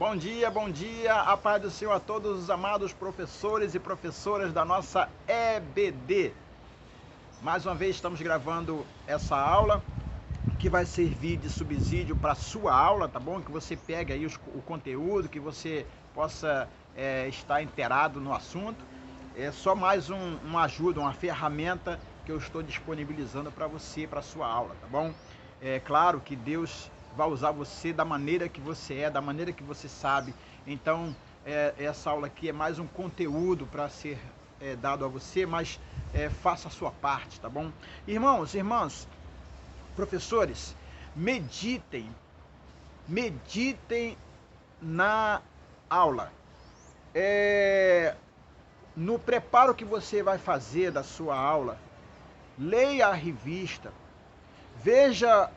bom dia, a paz do Senhor a todos os amados professores e professoras da nossa EBD. Mais uma vez estamos gravando essa aula que vai servir de subsídio para a sua aula, tá bom? Que você pegue aí o conteúdo, que você possa estar inteirado no assunto. É só mais uma ajuda, uma ferramenta que eu estou disponibilizando para você, para a sua aula, tá bom? É claro que Deus vai usar você da maneira que você é, da maneira que você sabe. Então, essa aula aqui é mais um conteúdo para ser dado a você, mas faça a sua parte, tá bom? Irmãos, irmãs, professores, meditem na aula. No preparo que você vai fazer da sua aula, leia a revista, veja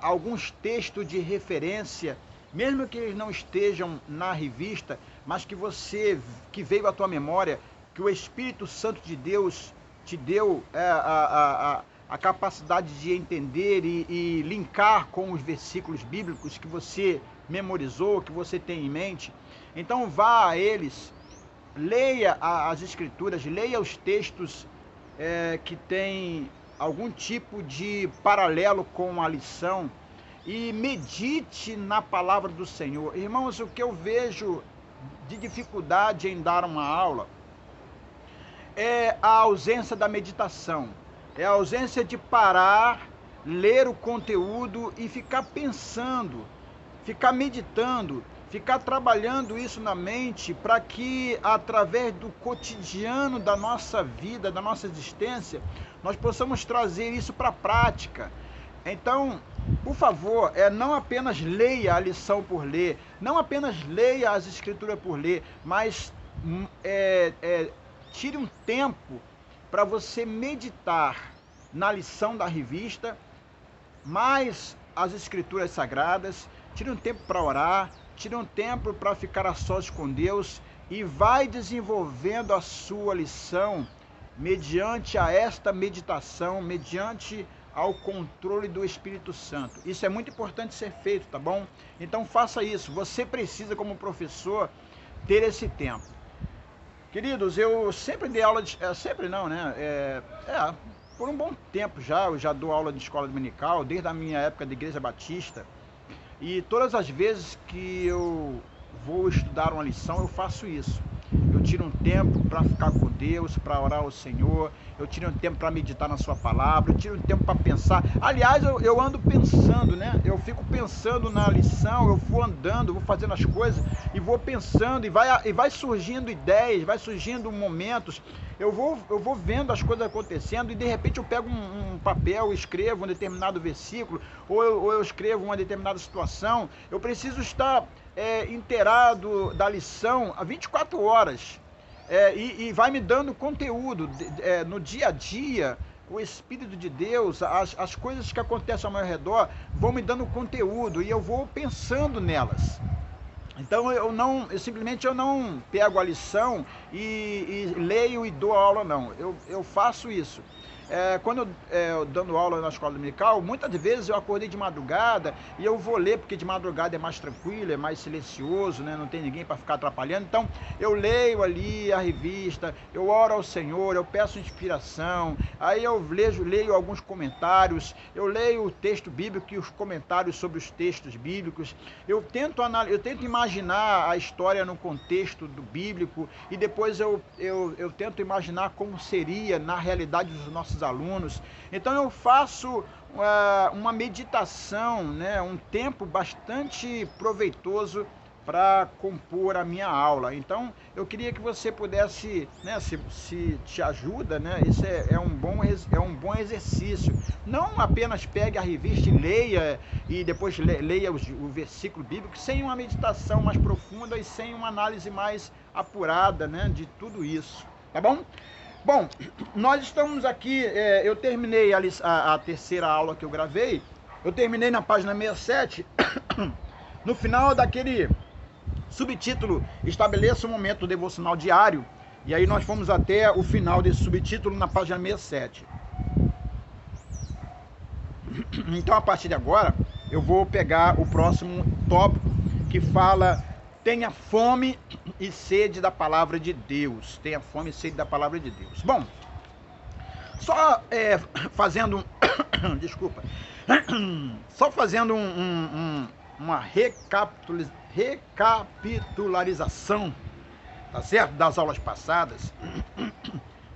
alguns textos de referência, mesmo que eles não estejam na revista, mas que veio à tua memória, que o Espírito Santo de Deus te deu a capacidade de entender e linkar com os versículos bíblicos que você memorizou, que você tem em mente. Então vá a eles, leia as escrituras, leia os textos que tem algum tipo de paralelo com a lição e medite na palavra do Senhor. Irmãos, o que eu vejo de dificuldade em dar uma aula é a ausência da meditação, é a ausência de parar, ler o conteúdo e ficar pensando, ficar meditando, ficar trabalhando isso na mente para que, através do cotidiano da nossa vida, da nossa existência, nós possamos trazer isso para a prática. Então, por favor, não apenas leia a lição por ler, não apenas leia as escrituras por ler, mas tire um tempo para você meditar na lição da revista, mais as escrituras sagradas, tire um tempo para orar, tire um tempo para ficar a sós com Deus e vai desenvolvendo a sua lição mediante a esta meditação, mediante ao controle do Espírito Santo. Isso é muito importante ser feito, tá bom? Então faça isso. Você precisa, como professor, ter esse tempo. Queridos, eu sempre dei aula de... sempre não, né? Por um bom tempo já, eu já dou aula de escola dominical, desde a minha época de igreja batista. E todas as vezes que eu vou estudar uma lição, eu faço isso. Eu tiro um tempo para ficar com Deus, para orar ao Senhor, eu tiro um tempo para meditar na sua palavra, eu tiro um tempo para pensar. Aliás, eu ando pensando, né? Eu fico pensando na lição, eu vou andando, vou fazendo as coisas e vou pensando, e vai surgindo ideias, vai surgindo momentos. Eu vou vendo as coisas acontecendo e de repente eu pego um papel, escrevo um determinado versículo, ou eu escrevo uma determinada situação. Eu preciso estar inteirado da lição há 24 horas e vai me dando conteúdo no dia a dia. O Espírito de Deus, as coisas que acontecem ao meu redor vão me dando conteúdo e eu vou pensando nelas. Então eu simplesmente não pego a lição e leio e dou aula, não. Eu faço isso. Quando eu dando aula na escola dominical, muitas vezes eu acordei de madrugada e eu vou ler, porque de madrugada é mais tranquilo, é mais silencioso, né? Não tem ninguém para ficar atrapalhando. Então eu leio ali a revista, eu oro ao Senhor, eu peço inspiração, aí eu leio alguns comentários, eu leio o texto bíblico e os comentários sobre os textos bíblicos. Eu tento imaginar a história no contexto do bíblico e depois eu tento imaginar como seria na realidade dos nossos alunos. Então eu faço uma meditação, né, um tempo bastante proveitoso para compor a minha aula. Então eu queria que você pudesse, né, se te ajuda, né, isso é um bom exercício. Não apenas pegue a revista e leia, e depois leia o versículo bíblico, sem uma meditação mais profunda e sem uma análise mais apurada, né, de tudo isso, tá bom? Bom, nós estamos aqui, eu terminei a terceira aula que eu gravei, eu terminei na página 67, no final daquele subtítulo, estabeleça um momento devocional diário, e aí nós fomos até o final desse subtítulo na página 67. Então, a partir de agora, eu vou pegar o próximo tópico, que fala tenha fome e sede da palavra de Deus. Tenha fome e sede da palavra de Deus. Bom, só fazendo desculpa, só fazendo uma recapitularização, tá certo, das aulas passadas.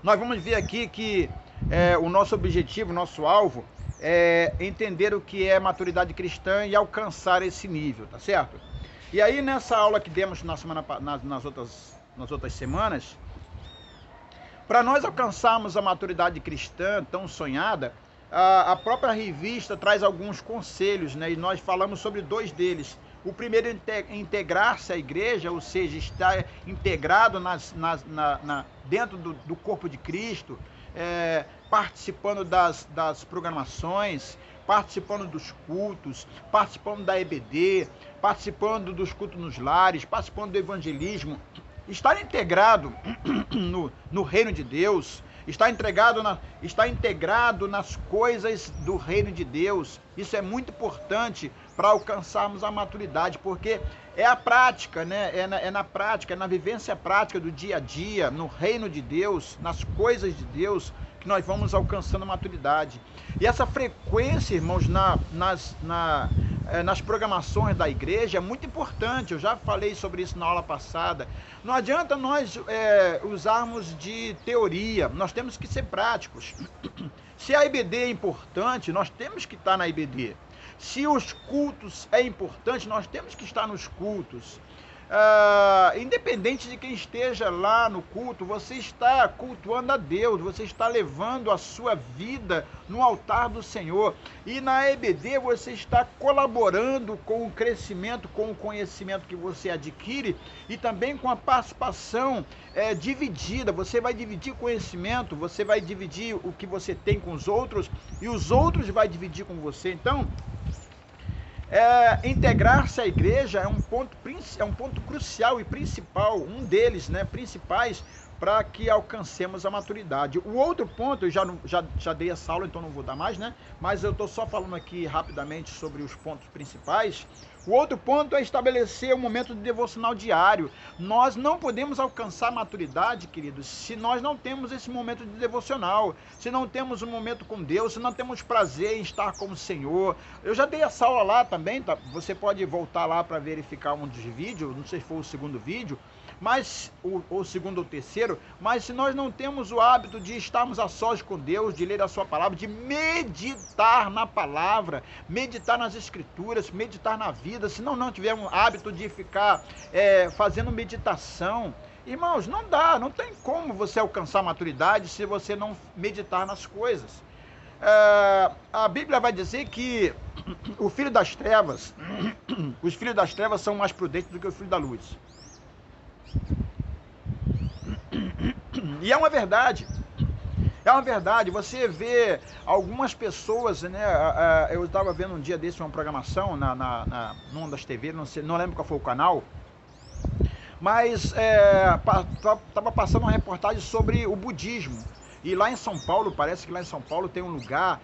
Nós vamos ver aqui que o nosso objetivo, o nosso alvo é entender o que é maturidade cristã e alcançar esse nível, tá certo? E aí nessa aula que demos nas outras semanas, para nós alcançarmos a maturidade cristã tão sonhada, a própria revista traz alguns conselhos, né? E nós falamos sobre 2 deles. O primeiro é integrar-se à igreja, ou seja, estar integrado dentro do corpo de Cristo, participando das programações, participando dos cultos, participando da EBD, participando dos cultos nos lares, participando do evangelismo, estar integrado no reino de Deus, está integrado nas coisas do reino de Deus. Isso é muito importante para alcançarmos a maturidade, porque é a prática, né? Na prática, é na vivência prática do dia a dia, no reino de Deus, nas coisas de Deus, que nós vamos alcançando a maturidade. E essa frequência, irmãos, nas programações da igreja é muito importante. Eu já falei sobre isso na aula passada. Não adianta nós usarmos de teoria, nós temos que ser práticos. Se a IBD é importante, nós temos que estar na IBD. Se os cultos é importante, nós temos que estar nos cultos. Independente de quem esteja lá no culto, você está cultuando a Deus, você está levando a sua vida no altar do Senhor. E na EBD você está colaborando com o crescimento, com o conhecimento que você adquire e também com a participação dividida. Você vai dividir conhecimento, você vai dividir o que você tem com os outros e os outros vão dividir com você. Então, integrar-se à igreja é um ponto crucial e principal, um deles, né, principais, para que alcancemos a maturidade. O outro ponto, eu já dei essa aula, então não vou dar mais, né? Mas eu estou só falando aqui rapidamente sobre os pontos principais. O outro ponto é estabelecer um momento de devocional diário. Nós não podemos alcançar maturidade, queridos, se nós não temos esse momento de devocional, se não temos um momento com Deus, se não temos prazer em estar com o Senhor. Eu já dei essa aula lá também, tá? Você pode voltar lá para verificar um dos vídeos, não sei se foi o segundo vídeo, mas o segundo ou terceiro, mas se nós não temos o hábito de estarmos a sós com Deus, de ler a sua palavra, de meditar na palavra, meditar nas escrituras, meditar na vida, se não tivermos um hábito de ficar fazendo meditação, irmãos, não dá, não tem como você alcançar maturidade se você não meditar nas coisas. A Bíblia vai dizer que o filho das trevas, os filhos das trevas são mais prudentes do que os filhos da luz. E é uma verdade. É uma verdade. Você vê algumas pessoas, né? Eu estava vendo um dia desse uma programação numa das TV, não lembro qual foi o canal, mas estava passando uma reportagem sobre o budismo. E lá em São Paulo, parece que lá em São Paulo tem um lugar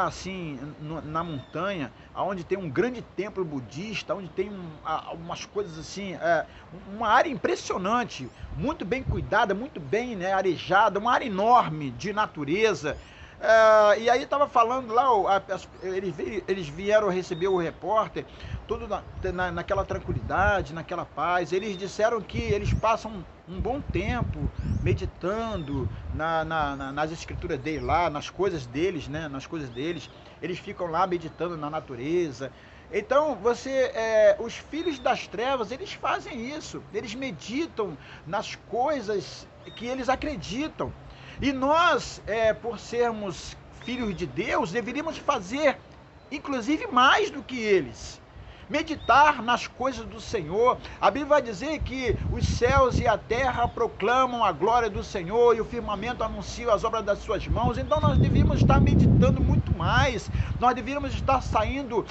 assim, na montanha, onde tem um grande templo budista, onde tem umas coisas assim, uma área impressionante, muito bem cuidada, muito bem, né, arejada, uma área enorme de natureza. E aí estava falando lá, eles vieram receber o repórter, tudo naquela tranquilidade, naquela paz. Eles disseram que eles passam um bom tempo meditando nas escrituras deles lá, nas coisas deles, né? Nas coisas deles. Eles ficam lá meditando na natureza. Então, os filhos das trevas, eles fazem isso. Eles meditam nas coisas que eles acreditam. E nós, por sermos filhos de Deus, deveríamos fazer, inclusive, mais do que eles. Meditar nas coisas do Senhor. A Bíblia vai dizer que os céus e a terra proclamam a glória do Senhor e o firmamento anuncia as obras das suas mãos. Então nós devíamos estar meditando muito mais. Nós devíamos estar saindo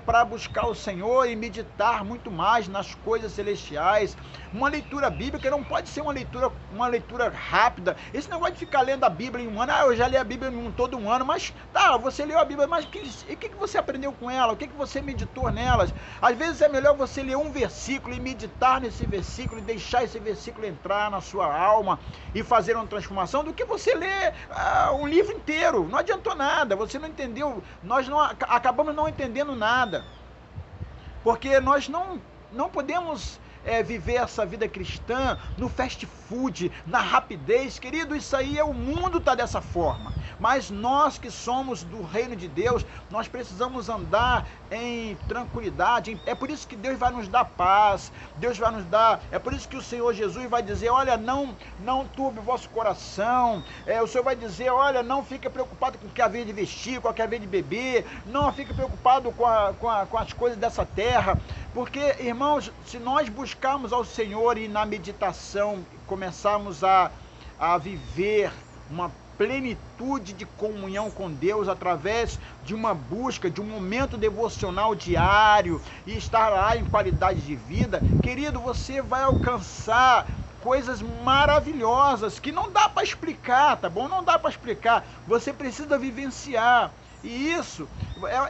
para buscar o Senhor e meditar muito mais nas coisas celestiais. Uma leitura bíblica não pode ser uma leitura rápida. Esse negócio de ficar lendo a Bíblia em um ano, eu já li a Bíblia todo um ano, mas você leu a Bíblia, mas o que você aprendeu com ela? O que você meditou nelas? Às vezes é melhor você ler um versículo e meditar nesse versículo e deixar esse versículo entrar na sua alma e fazer uma transformação, do que você ler um livro inteiro. Não adiantou nada, você não entendeu, nós não acabamos não entendendo nada, porque nós não podemos viver essa vida cristã no fast food, na rapidez. Querido, isso aí o mundo está dessa forma, mas nós que somos do reino de Deus, nós precisamos andar em tranquilidade. É por isso que Deus vai nos dar paz, Deus vai nos dar, é por isso que o Senhor Jesus vai dizer, olha, não turbe o vosso coração, o Senhor vai dizer, olha, não fique preocupado com o que haver de vestir, com o que haver de beber, não fique preocupado com as coisas dessa terra, porque, irmãos, se nós buscarmos ao Senhor e na meditação começarmos a viver uma plenitude de comunhão com Deus através de uma busca, de um momento devocional diário e estar lá em qualidade de vida, querido, você vai alcançar coisas maravilhosas que não dá para explicar, tá bom? Não dá para explicar, você precisa vivenciar, e isso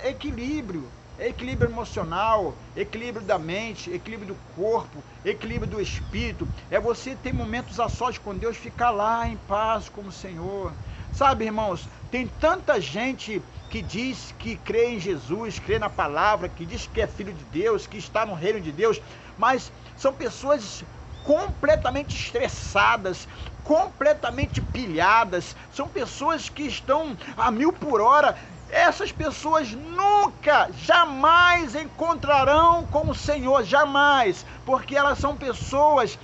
é equilíbrio. Equilíbrio emocional, equilíbrio da mente, equilíbrio do corpo, equilíbrio do espírito. É você ter momentos a sós com Deus, ficar lá em paz com o Senhor. Sabe, irmãos, tem tanta gente que diz que crê em Jesus, crê na palavra, que diz que é filho de Deus, que está no reino de Deus, mas são pessoas completamente estressadas, completamente pilhadas, são pessoas que estão a 1000 por hora. Essas pessoas nunca, jamais encontrarão com o Senhor, jamais, porque elas são pessoas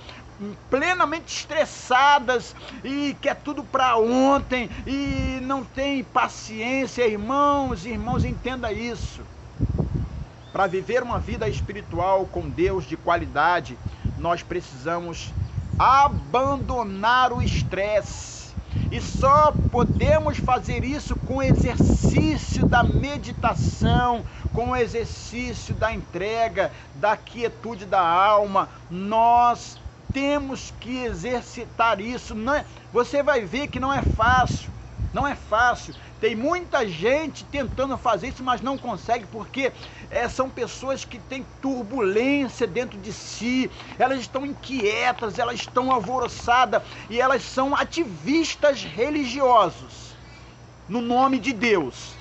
plenamente estressadas e quer tudo para ontem e não tem paciência. Irmãos, entenda isso. Para viver uma vida espiritual com Deus de qualidade, nós precisamos abandonar o estresse. E só podemos fazer isso com o exercício da meditação, com o exercício da entrega, da quietude da alma. Nós temos que exercitar isso. Você vai ver que não é fácil. Não é fácil. Tem muita gente tentando fazer isso, mas não consegue, porque são pessoas que têm turbulência dentro de si, elas estão inquietas, elas estão alvoroçadas, e elas são ativistas religiosos, no nome de Deus.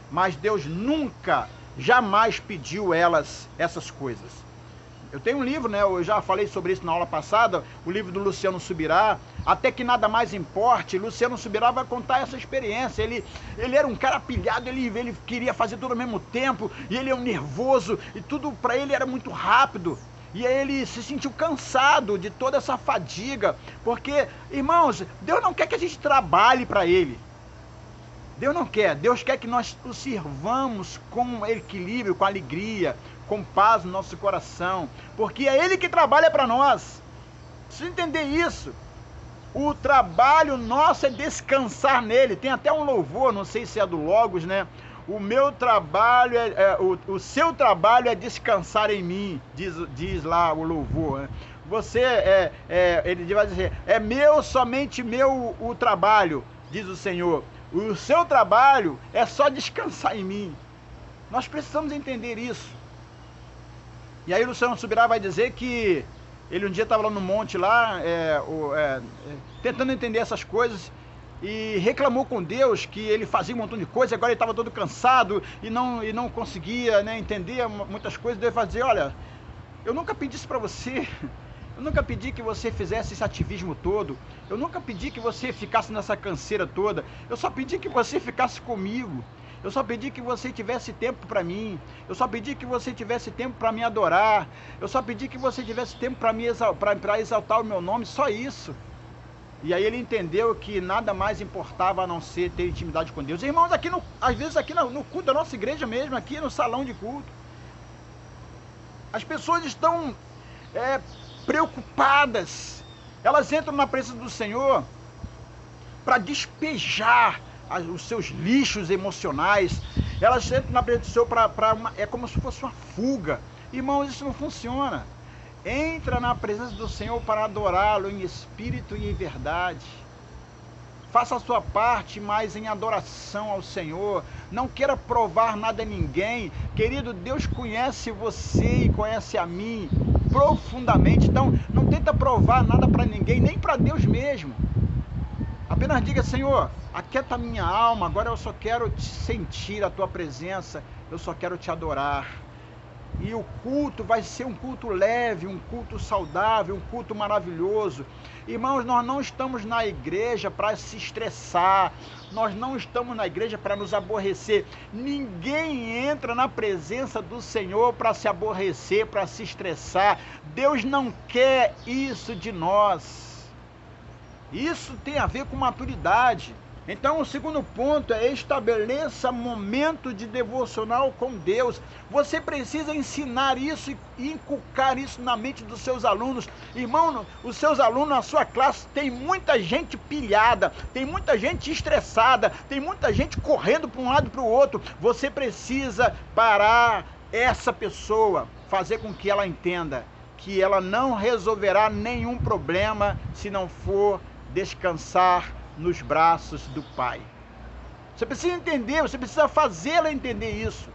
Mas Deus nunca, jamais pediu elas essas coisas. Eu tenho um livro, né? Eu já falei sobre isso na aula passada, o livro do Luciano Subirá, Até que Nada Mais Importe. Luciano Subirá vai contar essa experiência. Ele era um cara pilhado, ele queria fazer tudo ao mesmo tempo, e ele é um nervoso, e tudo para ele era muito rápido. E aí ele se sentiu cansado de toda essa fadiga, porque, irmãos, Deus não quer que a gente trabalhe para Ele. Deus não quer. Deus quer que nós o sirvamos com equilíbrio, com alegria, com paz no nosso coração, porque é Ele que trabalha para nós. Precisa entender isso. O trabalho nosso é descansar nele. Tem até um louvor, não sei se é do Logos, né? O meu trabalho o seu trabalho é descansar em mim, diz lá o louvor, né? Você ele vai dizer, somente meu o trabalho, diz o Senhor. O seu trabalho é só descansar em mim. Nós precisamos entender isso. E aí o Luciano Subirá vai dizer que ele um dia estava lá no monte, lá, tentando entender essas coisas, e reclamou com Deus que ele fazia um montão de coisa, agora ele estava todo cansado e não conseguia, né, entender muitas coisas. Deus vai dizer, olha, eu nunca pedi isso para você, eu nunca pedi que você fizesse esse ativismo todo, eu nunca pedi que você ficasse nessa canseira toda, eu só pedi que você ficasse comigo. Eu só pedi que você tivesse tempo para mim. Eu só pedi que você tivesse tempo para me adorar. Eu só pedi que você tivesse tempo para exaltar o meu nome. Só isso. E aí ele entendeu que nada mais importava a não ser ter intimidade com Deus. Irmãos, às vezes aqui no culto da nossa igreja mesmo, aqui no salão de culto, as pessoas estão preocupadas. Elas entram na presença do Senhor para despejar os seus lixos emocionais. Elas entram na presença do Senhor é como se fosse uma fuga. Irmãos, isso não funciona. Entra na presença do Senhor para adorá-lo em espírito e em verdade. Faça a sua parte, mas em adoração ao Senhor. não queira provar nada a ninguém. Querido, Deus conhece você e conhece a mim profundamente, então não tenta provar nada para ninguém, nem para Deus mesmo. Apenas diga: Senhor, aquieta a minha alma, agora eu só quero te sentir a tua presença, eu só quero te adorar. E o culto vai ser um culto leve, um culto saudável, um culto maravilhoso. Irmãos, nós não estamos na igreja para se estressar, nós não estamos na igreja para nos aborrecer. Ninguém entra na presença do Senhor para se aborrecer, para se estressar. Deus não quer isso de nós. Isso tem a ver com maturidade. Então, o segundo ponto é: estabeleça momento de devocional com Deus. Você precisa ensinar isso e inculcar isso na mente dos seus alunos. Irmão, os seus alunos, a sua classe, tem muita gente pilhada, tem muita gente estressada, tem muita gente correndo para um lado e para o outro. Você precisa parar essa pessoa, fazer com que ela entenda que ela não resolverá nenhum problema se não for descansar nos braços do Pai. Você precisa entender, você precisa fazê-la entender isso.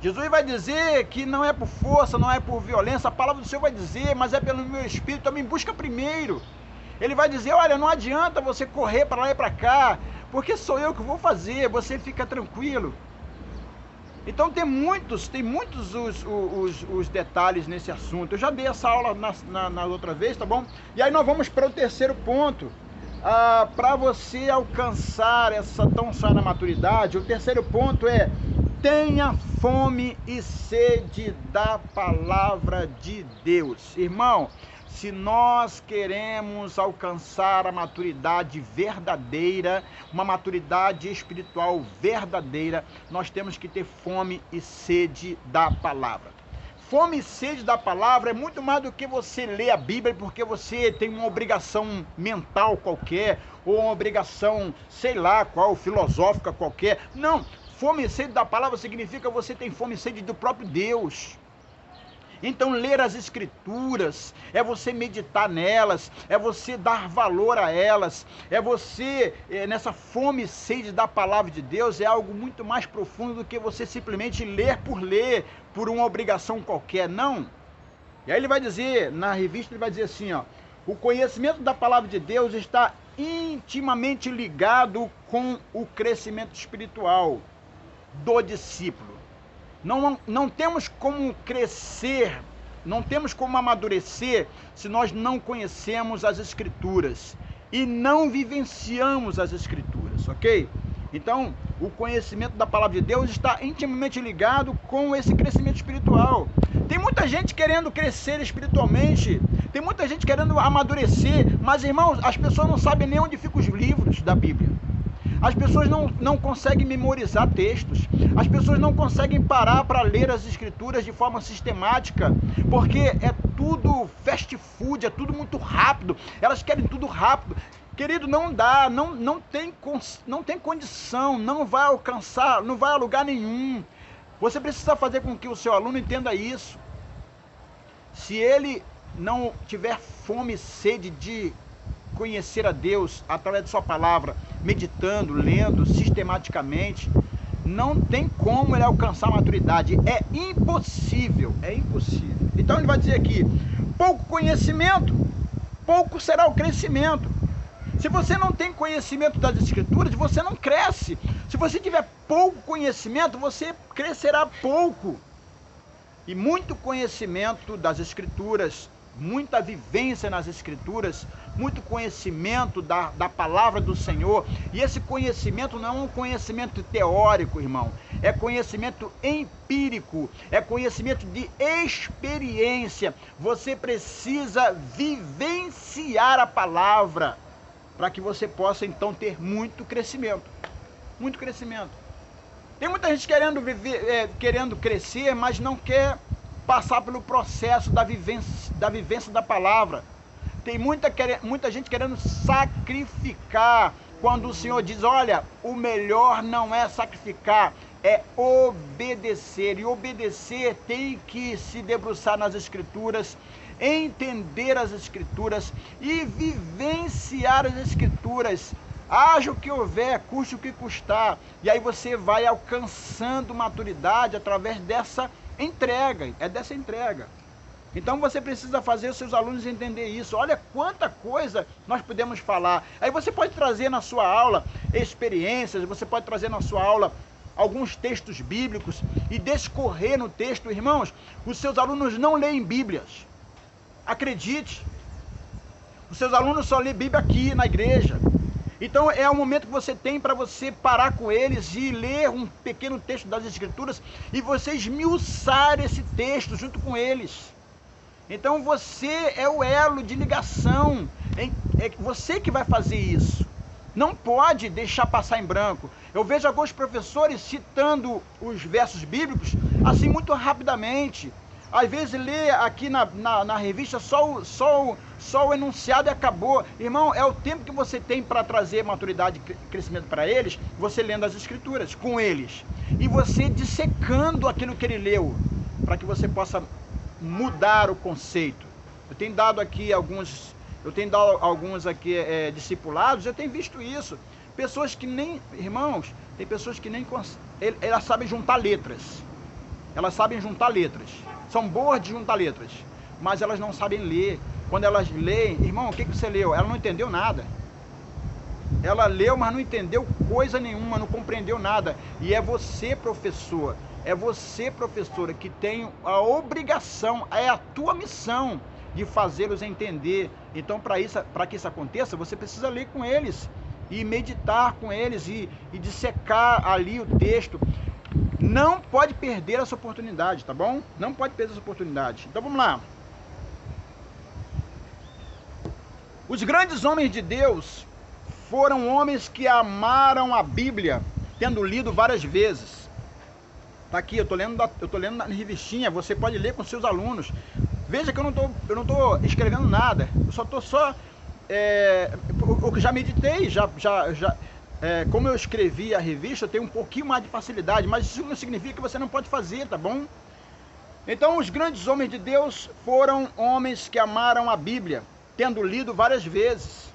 Jesus vai dizer que não é por força, não é por violência, a palavra do Senhor vai dizer: mas é pelo meu Espírito, então me busca primeiro. Ele vai dizer: olha, não adianta você correr para lá e para cá, porque sou eu que vou fazer, você fica tranquilo. Então tem muitos os detalhes nesse assunto. Eu já dei essa aula na outra vez, tá bom? E aí nós vamos para o terceiro ponto. Para você alcançar essa tão sonhada maturidade, o terceiro ponto é: tenha fome e sede da palavra de Deus. Irmão, se nós queremos alcançar a maturidade verdadeira, uma maturidade espiritual verdadeira, nós temos que ter fome e sede da palavra. Fome e sede da palavra é muito mais do que você ler a Bíblia porque você tem uma obrigação mental qualquer, ou uma obrigação, sei lá qual, filosófica qualquer. Não, fome e sede da palavra significa você tem fome e sede do próprio Deus. Então, ler as Escrituras é você meditar nelas, é você dar valor a elas, é você, nessa fome e sede da palavra de Deus, é algo muito mais profundo do que você simplesmente ler, por uma obrigação qualquer, não. E aí ele vai dizer, na revista ele vai dizer assim, ó: o conhecimento da palavra de Deus está intimamente ligado com o crescimento espiritual do discípulo. Não temos como crescer, não temos como amadurecer se nós não conhecemos as Escrituras e não vivenciamos as Escrituras, ok? Então, o conhecimento da palavra de Deus está intimamente ligado com esse crescimento espiritual. Tem muita gente querendo crescer espiritualmente, tem muita gente querendo amadurecer, mas, irmãos, as pessoas não sabem nem onde ficam os livros da Bíblia. As pessoas não conseguem memorizar textos. As pessoas não conseguem parar para ler as Escrituras de forma sistemática, porque é tudo fast food, é tudo muito rápido. Elas querem tudo rápido. Querido, não dá, não tem condição, não vai alcançar, não vai a lugar nenhum. Você precisa fazer com que o seu aluno entenda isso. Se ele não tiver fome e sede de conhecer a Deus através de sua palavra, meditando, lendo sistematicamente, não tem como ele alcançar a maturidade. É impossível, é impossível. Então ele vai dizer aqui: pouco conhecimento, pouco será o crescimento. Se você não tem conhecimento das Escrituras, você não cresce. Se você tiver pouco conhecimento, você crescerá pouco. E muito conhecimento das Escrituras, muita vivência nas Escrituras, muito conhecimento da palavra do Senhor. E esse conhecimento não é um conhecimento teórico, irmão. É conhecimento empírico, é conhecimento de experiência. Você precisa vivenciar a palavra para que você possa então ter muito crescimento. Muito crescimento. Tem muita gente querendo crescer, mas não quer passar pelo processo da vivência da palavra. Tem muita gente querendo sacrificar, quando o Senhor diz: olha, o melhor não é sacrificar, é obedecer. E obedecer tem que se debruçar nas Escrituras, entender as Escrituras e vivenciar as Escrituras. Haja o que houver, custe o que custar. E aí você vai alcançando maturidade através dessa entrega. É dessa entrega. Então você precisa fazer os seus alunos entender isso. Olha quanta coisa nós podemos falar. Aí você pode trazer na sua aula experiências, você pode trazer na sua aula alguns textos bíblicos e discorrer no texto. Irmãos, os seus alunos não leem Bíblias. Acredite. Os seus alunos só lêem Bíblia aqui na igreja. Então é o momento que você tem para você parar com eles e ler um pequeno texto das Escrituras e você esmiuçar esse texto junto com eles. Então você é o elo de ligação, é você que vai fazer isso. Não pode deixar passar em branco. Eu vejo alguns professores citando os versos bíblicos assim muito rapidamente. Às vezes lê aqui na revista só o enunciado e acabou. Irmão, é o tempo que você tem para trazer maturidade e crescimento para eles, você lendo as Escrituras com eles. E você dissecando aquilo que ele leu, para que você possa mudar o conceito. Eu tenho dado alguns aqui discipulados, eu tenho visto isso. Pessoas que nem, irmãos, tem pessoas que nem elas sabem juntar letras. Elas sabem juntar letras. São boas de juntar letras, mas elas não sabem ler. Quando elas leem, irmão, o que você leu? Ela não entendeu nada. Ela leu, mas não entendeu coisa nenhuma, não compreendeu nada. E é você, professor, é você, professora, que tem a obrigação, é a tua missão de fazê-los entender. Então, para que isso aconteça, você precisa ler com eles e meditar com eles e dissecar ali o texto. Não pode perder essa oportunidade, tá bom? Não pode perder essa oportunidade. Então, vamos lá. Os grandes homens de Deus foram homens que amaram a Bíblia, tendo lido várias vezes. Tá aqui, eu tô lendo na revistinha, você pode ler com seus alunos. Veja que eu não tô escrevendo nada, eu só tô o que já meditei, como eu escrevi a revista, eu tenho um pouquinho mais de facilidade, mas isso não significa que você não pode fazer, tá bom? Então, os grandes homens de Deus foram homens que amaram a Bíblia, tendo lido várias vezes.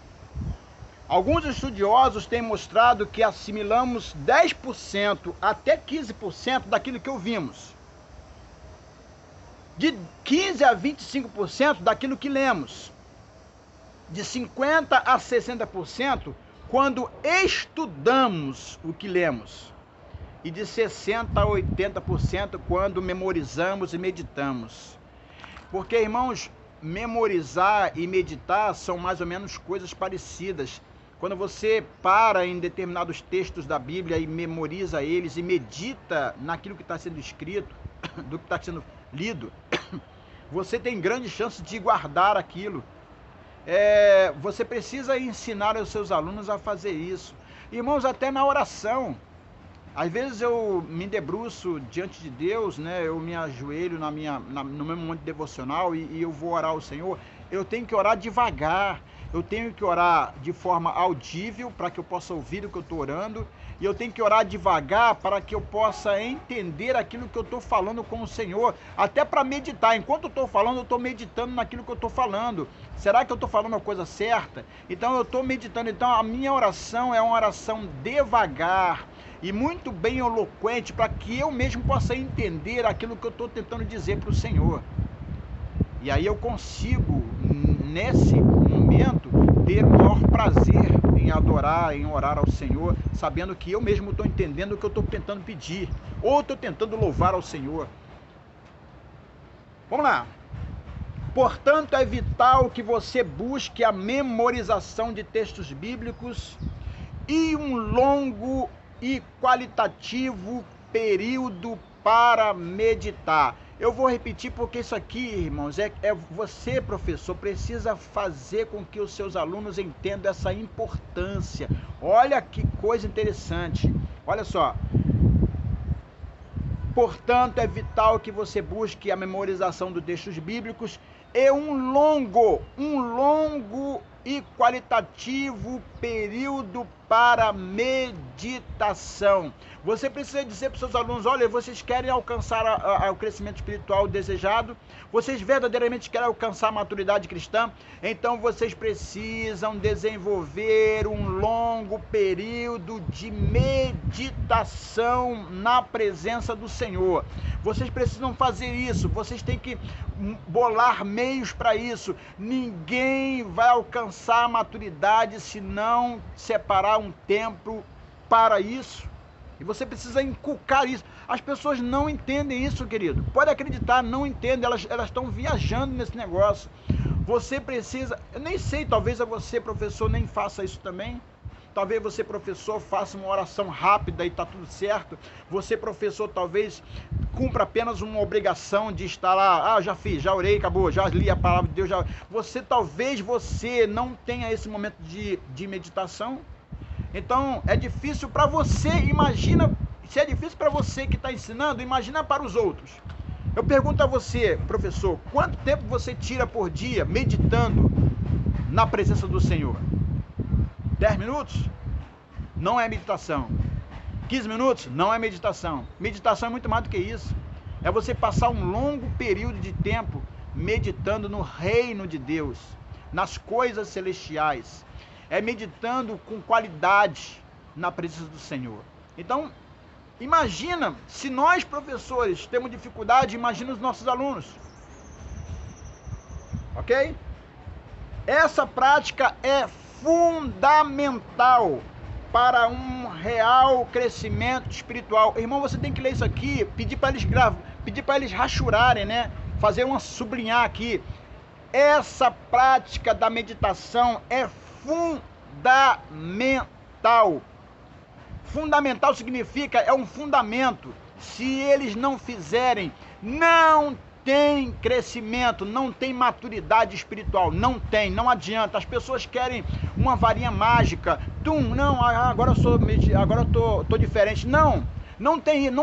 Alguns estudiosos têm mostrado que assimilamos 10% até 15% daquilo que ouvimos. De 15% a 25% daquilo que lemos. De 50% a 60% quando estudamos o que lemos. E de 60% a 80% quando memorizamos e meditamos. Porque, irmãos, memorizar e meditar são mais ou menos coisas parecidas. Quando você para em determinados textos da Bíblia e memoriza eles e medita naquilo que está sendo escrito, do que está sendo lido, você tem grande chance de guardar aquilo. Você precisa ensinar os seus alunos a fazer isso. Irmãos, até na oração. Às vezes eu me debruço diante de Deus, né? Eu me ajoelho no meu momento devocional e eu vou orar ao Senhor. Eu tenho que orar devagar. Eu tenho que orar de forma audível para que eu possa ouvir o que eu estou orando. E eu tenho que orar devagar para que eu possa entender aquilo que eu estou falando com o Senhor. Até para meditar. Enquanto eu estou falando, eu estou meditando naquilo que eu estou falando. Será que eu estou falando a coisa certa? Então eu estou meditando. Então a minha oração é uma oração devagar e muito bem eloquente para que eu mesmo possa entender aquilo que eu estou tentando dizer para o Senhor. E aí eu consigo, nesse momento, ter o maior prazer em adorar, em orar ao Senhor, sabendo que eu mesmo estou entendendo o que eu estou tentando pedir, ou estou tentando louvar ao Senhor. Vamos lá. Portanto, é vital que você busque a memorização de textos bíblicos e um longo e qualitativo período para meditar. Eu vou repetir porque isso aqui, irmãos, você, professor, precisa fazer com que os seus alunos entendam essa importância. Olha que coisa interessante. Olha só. Portanto, é vital que você busque a memorização dos textos bíblicos e um longo e qualitativo período para meditação. Você precisa dizer para os seus alunos: olha, vocês querem alcançar o crescimento espiritual desejado? Vocês verdadeiramente querem alcançar a maturidade cristã? Então vocês precisam desenvolver um longo período de meditação na presença do Senhor. Vocês precisam fazer isso, vocês têm que bolar meios para isso. Ninguém vai alcançar a maturidade se não separar um tempo para isso. E você precisa inculcar isso. As pessoas não entendem isso, querido. Pode acreditar, não entendem. Elas estão viajando nesse negócio. Você precisa... Eu nem sei, talvez você, professor, nem faça isso também. Talvez você, professor, faça uma oração rápida e está tudo certo. Você, professor, talvez cumpra apenas uma obrigação de estar lá. Já fiz, já orei, acabou, já li a palavra de Deus. Talvez você não tenha esse momento de meditação. Então, é difícil para você. Imagina, se é difícil para você que está ensinando, imagina para os outros. Eu pergunto a você, professor, quanto tempo você tira por dia meditando na presença do Senhor? 10 minutos? Não é meditação. 15 minutos? Não é meditação. Meditação é muito mais do que isso. É você passar um longo período de tempo meditando no reino de Deus, nas coisas celestiais. É meditando com qualidade na presença do Senhor. Então, imagina, se nós professores temos dificuldade, imagina os nossos alunos. Ok? Essa prática é fundamental para um real crescimento espiritual. Irmão, você tem que ler isso aqui, pedir para eles rachurarem, né? Fazer sublinhar aqui. Essa prática da meditação é fundamental. Fundamental significa, é um fundamento. Se eles não fizerem, não tem crescimento, não tem maturidade espiritual, não adianta. As pessoas querem uma varinha mágica. Não, agora eu tô diferente. Não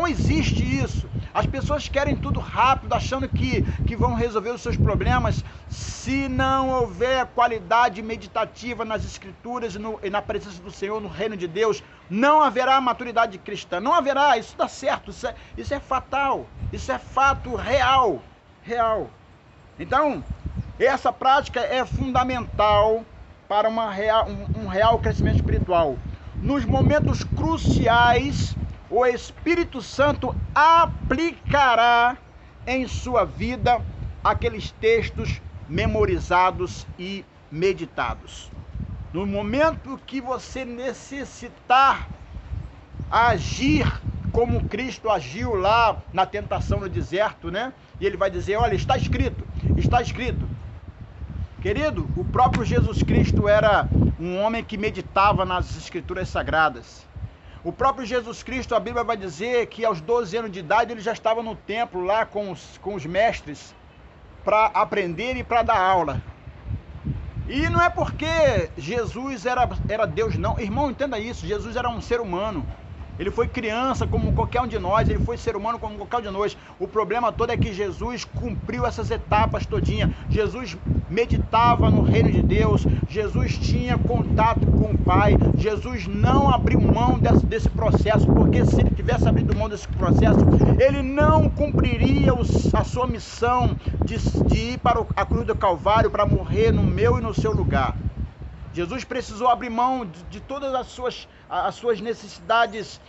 existe isso. As pessoas querem tudo rápido, achando que vão resolver os seus problemas. Se não houver qualidade meditativa nas escrituras e na presença do Senhor, no reino de Deus, não haverá maturidade cristã. Não haverá, isso está certo, isso é fatal, isso é fato real. Então, essa prática é fundamental para um real crescimento espiritual. Nos momentos cruciais, o Espírito Santo aplicará em sua vida aqueles textos memorizados e meditados. No momento que você necessitar agir como Cristo agiu lá na tentação no deserto, né? E ele vai dizer: olha, está escrito. Querido, o próprio Jesus Cristo era um homem que meditava nas escrituras sagradas. O próprio Jesus Cristo, a Bíblia vai dizer que aos 12 anos de idade ele já estava no templo lá com os mestres para aprender e para dar aula. E não é porque Jesus era Deus, não. Irmão, entenda isso, Jesus era um ser humano. Ele foi criança como qualquer um de nós, ele foi ser humano como qualquer um de nós. O problema todo é que Jesus cumpriu essas etapas todinha. Jesus meditava no reino de Deus, Jesus tinha contato com o Pai, Jesus não abriu mão desse processo, porque se ele tivesse abrido mão desse processo, ele não cumpriria a sua missão de ir para a cruz do Calvário para morrer no meu e no seu lugar. Jesus precisou abrir mão de todas as suas necessidades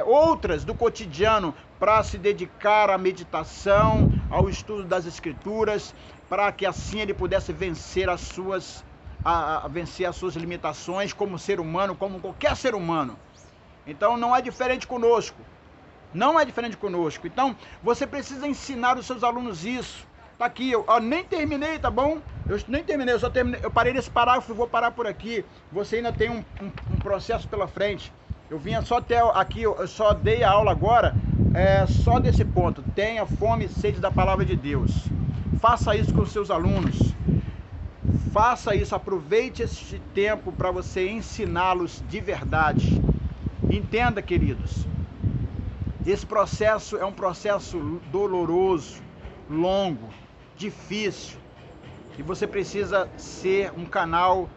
outras do cotidiano para se dedicar à meditação, ao estudo das Escrituras, para que assim ele pudesse vencer as suas limitações como ser humano, como qualquer ser humano. Então não é diferente conosco. Então você precisa ensinar os seus alunos isso. Tá aqui, eu nem terminei, tá bom? Eu parei nesse parágrafo e vou parar por aqui. Você ainda tem um processo pela frente. Eu vinha só até aqui, eu só dei a aula agora, só desse ponto. Tenha fome e sede da palavra de Deus. Faça isso com os seus alunos. Faça isso, aproveite esse tempo para você ensiná-los de verdade. Entenda, queridos, esse processo é um processo doloroso, longo, difícil e você precisa ser um canal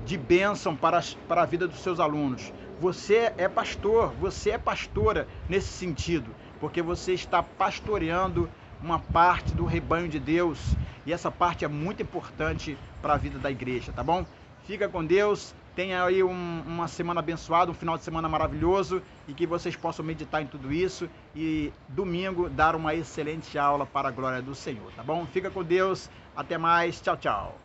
de bênção para a vida dos seus alunos. Você é pastor, você é pastora nesse sentido, porque você está pastoreando uma parte do rebanho de Deus e essa parte é muito importante para a vida da igreja, tá bom? Fica com Deus, tenha aí uma semana abençoada, um final de semana maravilhoso e que vocês possam meditar em tudo isso e domingo dar uma excelente aula para a glória do Senhor, tá bom? Fica com Deus, até mais, tchau, tchau.